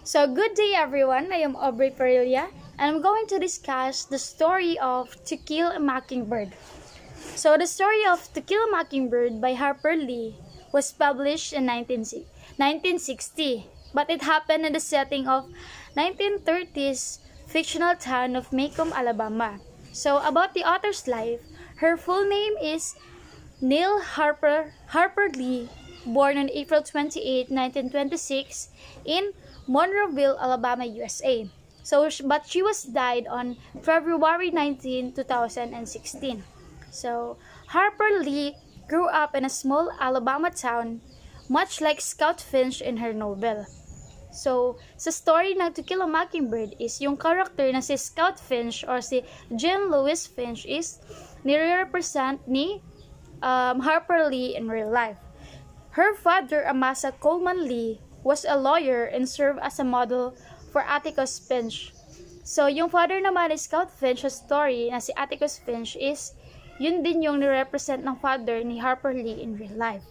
So, good day everyone. I am Aubrey Perilla, and I'm going to discuss the story of To Kill a Mockingbird. So, the story of To Kill a Mockingbird by Harper Lee was published in 1960, but it happened in the setting of 1930s fictional town of Macomb, Alabama. So, about the author's life, her full name is Neil Harper Lee, born on April 28, 1926 in Monroeville, Alabama, USA. But she was died on February 19, 2016. So, Harper Lee grew up in a small Alabama town, much like Scout Finch in her novel. So, sa story ng To Kill a Mockingbird is yung character na si Scout Finch or si Jean Louis Finch is nire-represent ni Harper Lee in real life. Her father, Amasa Coleman Lee, was a lawyer and served as a model for Atticus Finch. So, yung father naman ni Scout Finch sa story na si Atticus Finch is yun din yung nire-represent ng father ni Harper Lee in real life.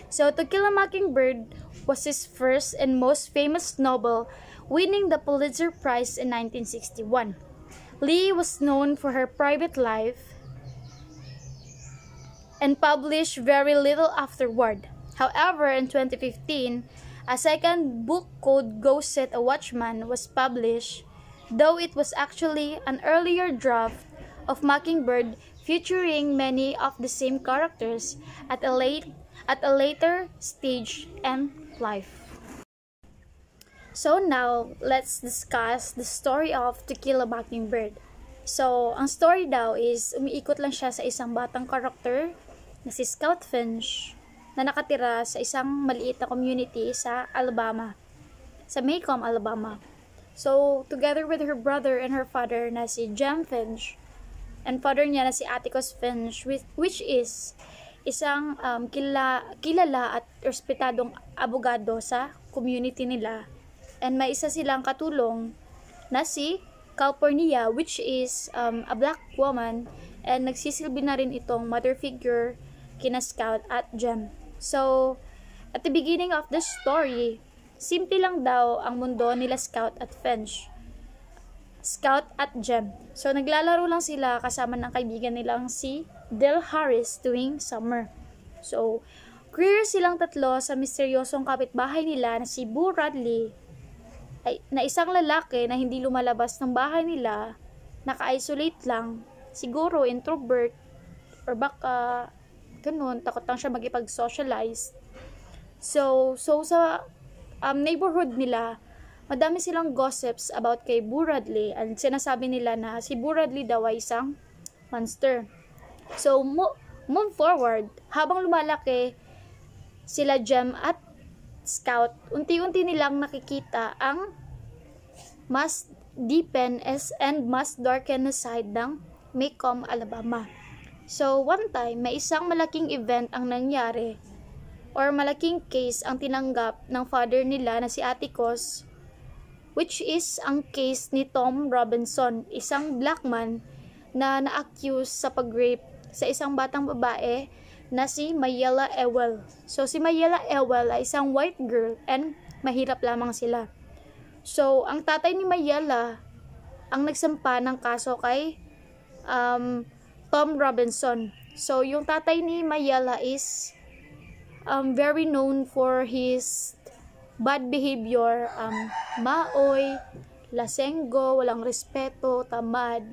So, To Kill a Mockingbird was his first and most famous novel, winning the Pulitzer Prize in 1961. Lee was known for her private life and published very little afterward. However, in 2015, a second book called Go Set a Watchman was published, though it was actually an earlier draft of Mockingbird featuring many of the same characters at a later stage in life. So now, let's discuss the story of To Kill a Mockingbird. So, ang story daw is umiikot lang siya sa isang batang karakter na si Scout Finch na nakatira sa isang maliit na community sa Alabama, sa Macomb, Alabama. So, together with her brother and her father na si Jem Finch, and father niya na si Atticus Finch, which is isang kilala at respetadong abogado sa community nila. And may isa silang katulong na si Calpurnia, which is a black woman, and nagsisilbi na rin itong mother figure kina Scout at Jem. So, at the beginning of the story, simple lang daw ang mundo nila Scout at Jem. So, naglalaro lang sila kasama ng kaibigan nilang si Del Harris tuwing summer. So, curious silang tatlo sa misteryosong kapitbahay nila na si Boo Radley, na isang lalaki na hindi lumalabas ng bahay nila, naka-isolate lang, siguro introvert, or baka ganun, takot lang siya magipag-socialize. So sa neighborhood nila, madami silang gossips about kay Boo Radley, and sinasabi nila na si Boo Radley daw ay isang monster. So, move forward, habang lumalaki sila Jem at Scout, unti-unti nilang nakikita ang mas deepen and mas darken na side ng Macomb, Alabama. So, one time, may isang malaking event ang nangyari or malaking case ang tinanggap ng father nila na si Atticus, which is ang case ni Tom Robinson, isang black man na na-accuse sa pag-rape sa isang batang babae na si Mayella Ewell. So, si Mayella Ewell ay isang white girl and mahirap lamang sila. So, ang tatay ni Mayella ang nagsampa ng kaso kay Tom Robinson. So, yung tatay ni Mayella is very known for his bad behavior, maoy, lasenggo, walang respeto, tamad.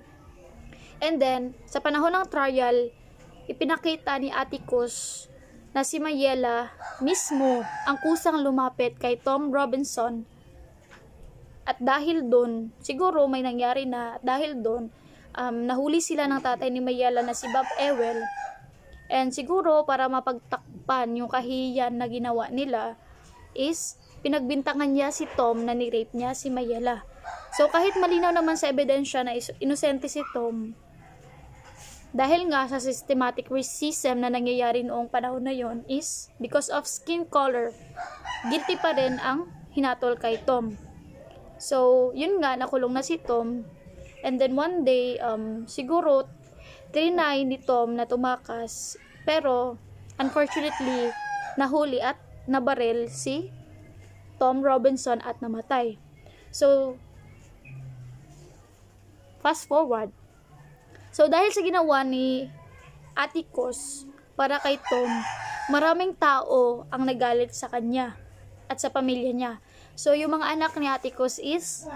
And then, sa panahon ng trial, ipinakita ni Atticus na si Mayella mismo ang kusang lumapit kay Tom Robinson. At dahil doon, siguro may nangyari na dahil doon, nahuli sila ng tatay ni Mayella na si Bob Ewell. And siguro para mapagtakpan yung kahihiyan na ginawa nila is pinagbintangan niya si Tom na ni-rape niya si Mayella. So kahit malinaw naman sa ebidensya na inosente si Tom, dahil nga sa systematic racism na nangyayari noong panahon na yon is because of skin color, guilty pa rin ang hinatol kay Tom. So, yun nga, nakulong na si Tom. And then one day, siguro, trinay ni Tom na tumakas. Pero, unfortunately, nahuli at nabaril si Tom Robinson at namatay. So, fast forward. So, dahil sa ginawa ni Atticus para kay Tom, maraming tao ang nagalit sa kanya at sa pamilya niya. So, yung mga anak ni Atticus is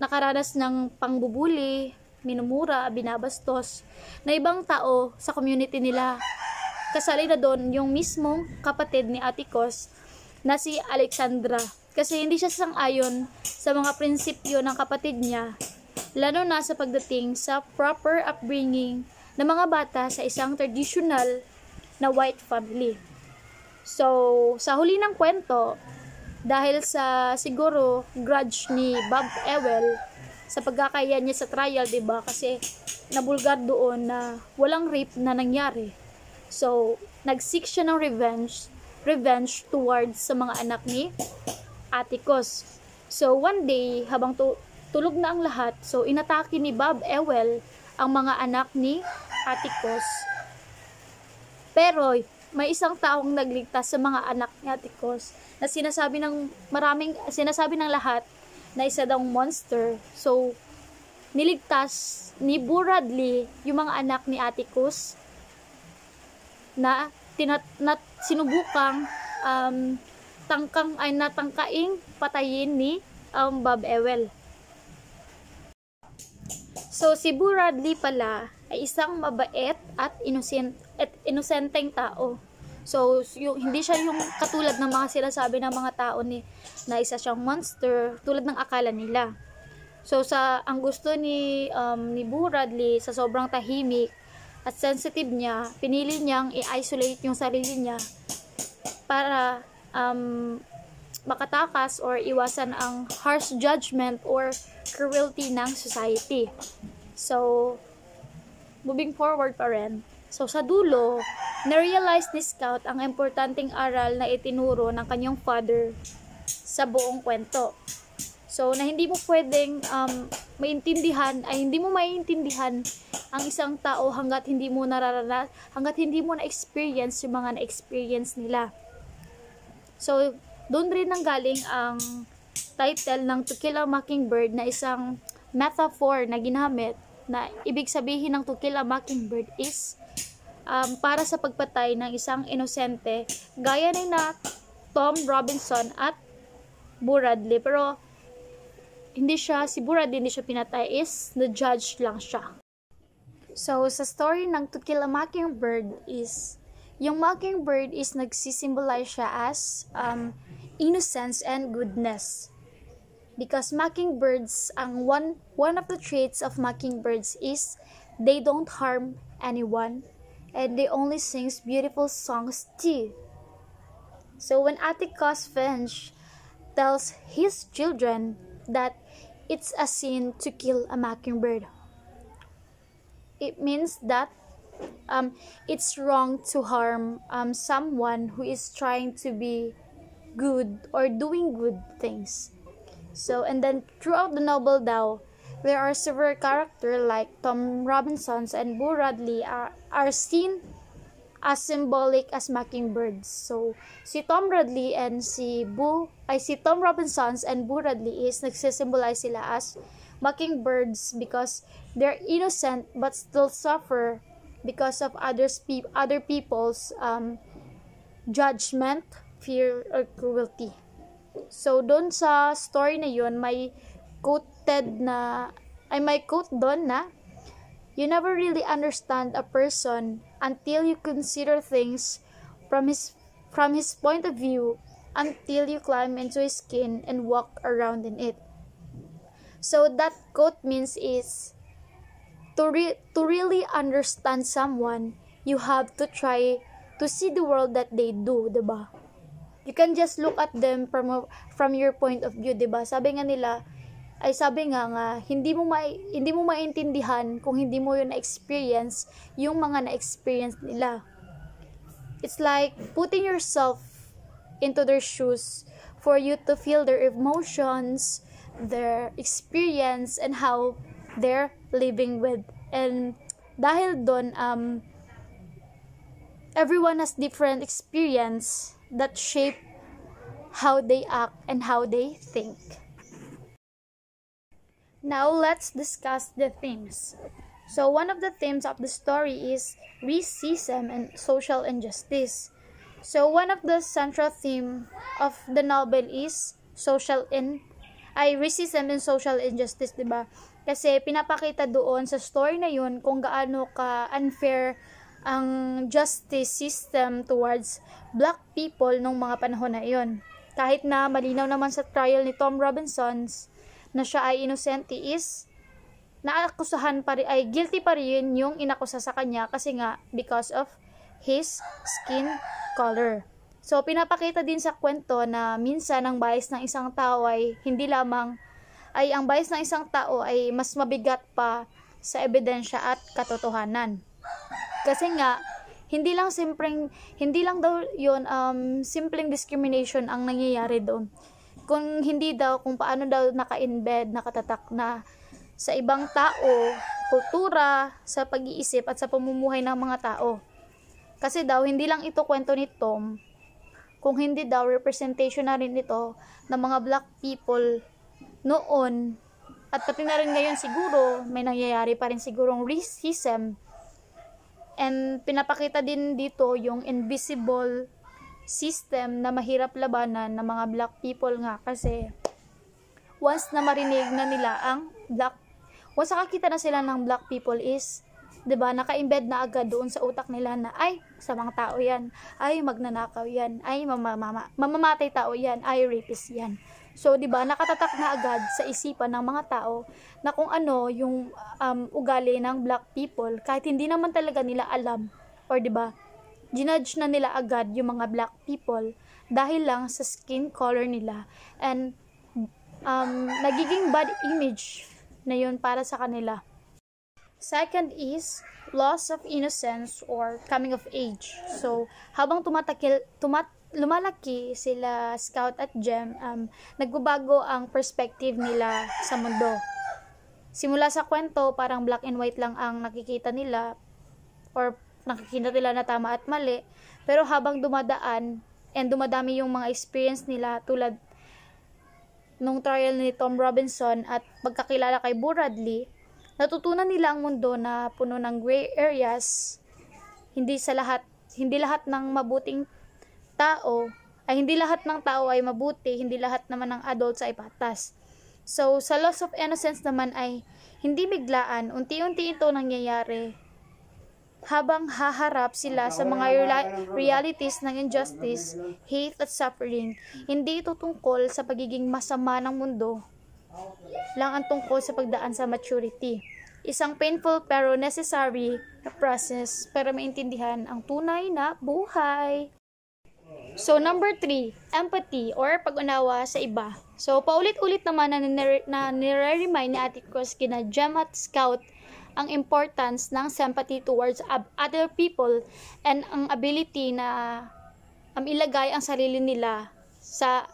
nakaranas ng pangbubuli, minumura, binabastos, na ibang tao sa community nila. Kasali na doon yung mismong kapatid ni Atticus na si Alexandra. Kasi hindi siya sang-ayon sa mga prinsipyo ng kapatid niya, lalo na sa pagdating sa proper upbringing ng mga bata sa isang traditional na white family. So, sa huli ng kwento, dahil sa siguro grudge ni Bob Ewell sa pagkakaya niya sa trial, diba? Kasi nabulgar doon na walang rape na nangyari. So, nag-seek siya ng revenge towards sa mga anak ni Atticus. So, one day, habang tulog na ang lahat, so inatake ni Bob Ewell ang mga anak ni Atticus. Pero, may isang taong nagligtas sa mga anak ni Atticus na sinasabi ng lahat na isa daw monster. So, niligtas ni Bradley yung mga anak ni Atticus na sinubukang natangkaing patayin ni Bob Ewell. So, si Bradley pala ay isang mabait at inosenteng tao. So, hindi siya yung katulad ng mga sinasabi ng mga tao na isa siyang monster, tulad ng akala nila. So, ang gusto ni Bradley, sa sobrang tahimik at sensitive niya, pinili niyang i-isolate yung sarili niya para makatakas or iwasan ang harsh judgment or cruelty ng society. So, moving forward pa rin. So, sa dulo, na-realize ni Scout ang importanteng aral na itinuro ng kanyang father sa buong kwento. So, na hindi mo pwedeng hindi mo maiintindihan ang isang tao hanggat hindi mo na-experience yung mga na-experience nila. So, doon rin nanggaling ang title ng To Kill a Mockingbird na isang metaphor na ginamit na ibig sabihin ng To Kill a Mockingbird is para sa pagpatay ng isang inosente gaya ni na Tom Robinson at Bradley. Pero si Bradley hindi siya pinatay, is na-judge lang siya. So, sa story ng To Kill a Mockingbird is yung mockingbird is nagsisimbolize siya as innocence and goodness. Because mockingbirds, one of the traits of mockingbirds is they don't harm anyone and they only sings beautiful songs too. So when Atticus Finch tells his children that it's a sin to kill a mockingbird, it means that it's wrong to harm someone who is trying to be good or doing good things. So, and then throughout the novel daw, there are several characters like Tom Robinson's and Bradley are seen as symbolic as mockingbirds. So, si Tom Robinson's and Bradley is nagsisymbolize sila as mockingbirds because they're innocent but still suffer because of other people's judgment, fear, or cruelty. So, doon sa story na yun, may quote doon na, you never really understand a person until you consider things from his point of view, until you climb into his skin and walk around in it. So, that quote means is, to really understand someone, you have to try to see the world that they do, diba? You can just look at them from your point of view, diba? Sabi nga, hindi mo maintindihan kung hindi mo yun na-experience yung mga na-experience nila. It's like putting yourself into their shoes for you to feel their emotions, their experience, and how they're living with. And dahil doon, everyone has different experience that shape how they act and how they think. Now let's discuss the themes. So one of the themes of the story is racism and social injustice. So one of the central theme of the novel is racism and social injustice, 'di ba? Kasi pinapakita doon sa story na 'yun kung gaano ka unfair ang justice system towards black people nung mga panahon na 'yon. Kahit na malinaw naman sa trial ni Tom Robinson na siya ay inosente, is guilty pa rin yung inakusa sa kanya kasi nga because of his skin color. So pinapakita din sa kwento na minsan ang bias ng isang tao ay ang bias ng isang tao ay mas mabigat pa sa ebidensya at katotohanan. Kasi nga hindi lang daw yun simpleng discrimination ang nangyayari doon. Kung paano daw naka-embed, nakatatak na sa ibang tao, kultura, sa pag-iisip at sa pamumuhay ng mga tao. Kasi daw hindi lang ito kwento ni Tom, kung hindi daw representation na rin ito ng mga black people noon, at pati na rin ngayon siguro may nangyayari pa rin sigurong racism. And pinapakita din dito yung invisible system na mahirap labanan ng mga black people nga, kasi once nakakita na sila ng black people is, 'di ba, naka-embed na agad doon sa utak nila na ay masamang tao 'yan, ay magnanakaw 'yan, ay mamamatay tao 'yan, ay rapist 'yan. So 'di ba, nakatatak na agad sa isipan ng mga tao na kung ano yung ugali ng black people, kahit hindi naman talaga nila alam, or 'di ba, ginudge na nila agad yung mga black people dahil lang sa skin color nila, and nagiging bad image na yun para sa kanila. Second is loss of innocence or coming of age. So habang lumalaki sila Scout at Jem, nagbabago ang perspective nila sa mundo. Simula sa kwento, parang black and white lang ang nakikita nila, or nakikita nila na tama at mali, pero habang dumadaan and dumadami yung mga experience nila, tulad nung trial ni Tom Robinson at pagkakilala kay Bradley, natutunan nila ang mundo na puno ng gray areas. Hindi lahat ng tao ay mabuti, hindi lahat naman ng adults ay patas. So sa loss of innocence naman ay hindi biglaan, unti-unti ito nangyayari habang haharap sila sa mga realities ng injustice, hate at suffering. Hindi ito tungkol sa pagiging masama ng mundo lang, ang tungkol sa pagdaan sa maturity. Isang painful pero necessary na process para maintindihan ang tunay na buhay. So number 3, empathy or pag-unawa sa iba. So paulit-ulit naman na nire-remind ni Ate Cross kina Jem at Scout ang importance ng sympathy towards other people, and ang ability na ilagay ang sarili nila sa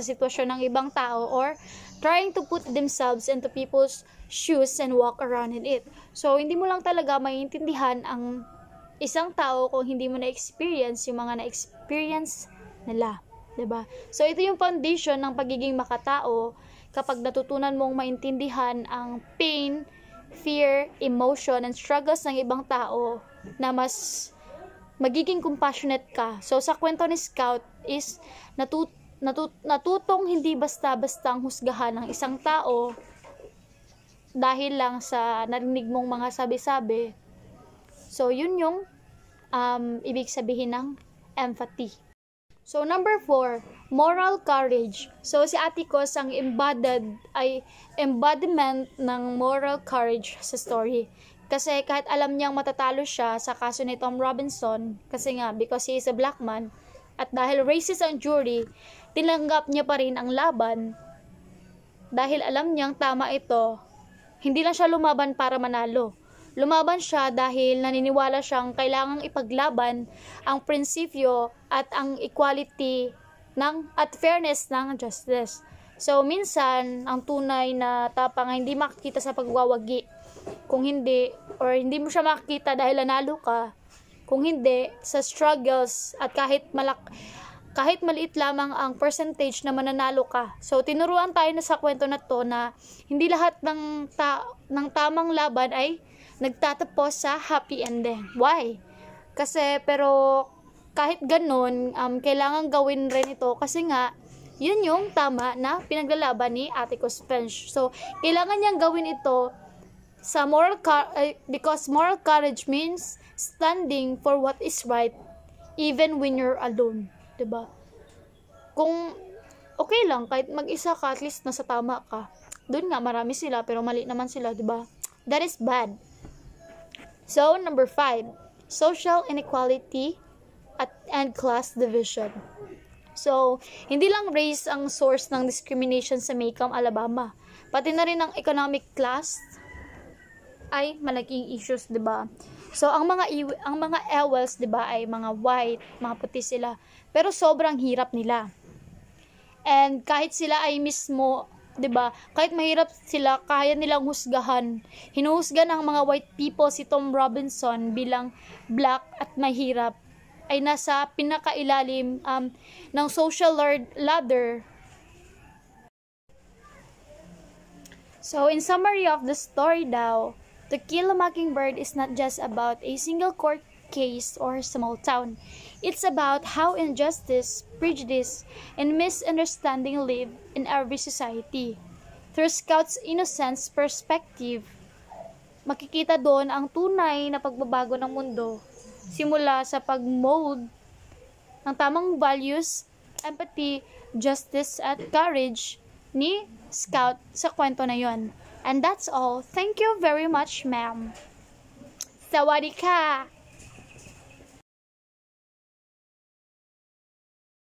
sitwasyon ng ibang tao, or trying to put themselves into people's shoes and walk around in it. So hindi mo lang talaga maiintindihan ang isang tao kung hindi mo na-experience yung mga na-experience nila, 'di ba? So ito yung foundation ng pagiging makatao, kapag natutunan mong maintindihan ang pain, fear, emotion, and struggles ng ibang tao, na mas magiging compassionate ka. So sa kwento ni Scout is natutong hindi basta-bastang husgahan ng isang tao dahil lang sa narinig mong mga sabi-sabi. So yun yung ibig sabihin ng empathy. So number 4, moral courage. So si Ate Kos ang embodiment ng moral courage sa story. Kasi kahit alam niyang matatalo siya sa kaso ni Tom Robinson, kasi nga because he is a black man, at dahil racist ang jury, tinanggap niya pa rin ang laban dahil alam niyang tama ito. Hindi lang siya lumaban para manalo. Lumaban siya dahil naniniwala siyang kailangang ipaglaban ang prinsipyo at ang equality at fairness ng justice. So minsan ang tunay na tapang hindi makikita sa pagwawagi, kung hindi, or hindi mo siya makikita dahil nanalo ka, kung hindi sa struggles, at kahit kahit maliit lamang ang percentage na mananalo ka. So, tinuruan tayo na sa kwento na to na hindi lahat ng tamang laban ay nagtatapos sa happy ending. Why? Kasi, pero, kahit ganun, kailangan gawin rin ito kasi nga, yun yung tama na pinaglalaban ni Atticus Finch. So, kailangan niyang gawin ito sa because moral courage means standing for what is right even when you're alone, 'di ba? Kung okay lang kahit mag-isa ka, at least nasa tama ka. Doon nga marami sila pero mali naman sila, 'di ba? That is bad. So, number 5, social inequality and class division. So, hindi lang race ang source ng discrimination sa Maycomb, Alabama. Pati na rin ang economic class ay malaking issues, 'di ba? So, ang mga Ewells, 'di ba, ay mga white, mga puti sila. Pero sobrang hirap nila. And kahit sila ay mismo, 'di ba, kahit mahirap sila, kaya nilang husgahan. Hinuhusgan ng mga white people si Tom Robinson bilang black at mahirap ay nasa pinakailalim ng social ladder. So, in summary of the story daw, To Kill a Mockingbird is not just about a single court case or small town. It's about how injustice, prejudice, and misunderstanding live in every society. Through Scout's innocent perspective, makikita doon ang tunay na pagbabago ng mundo, simula sa pag-mold ng tamang values, empathy, justice, at courage ni Scout sa kwento na yon. And that's all. Thank you very much, ma'am. Sawadee ka!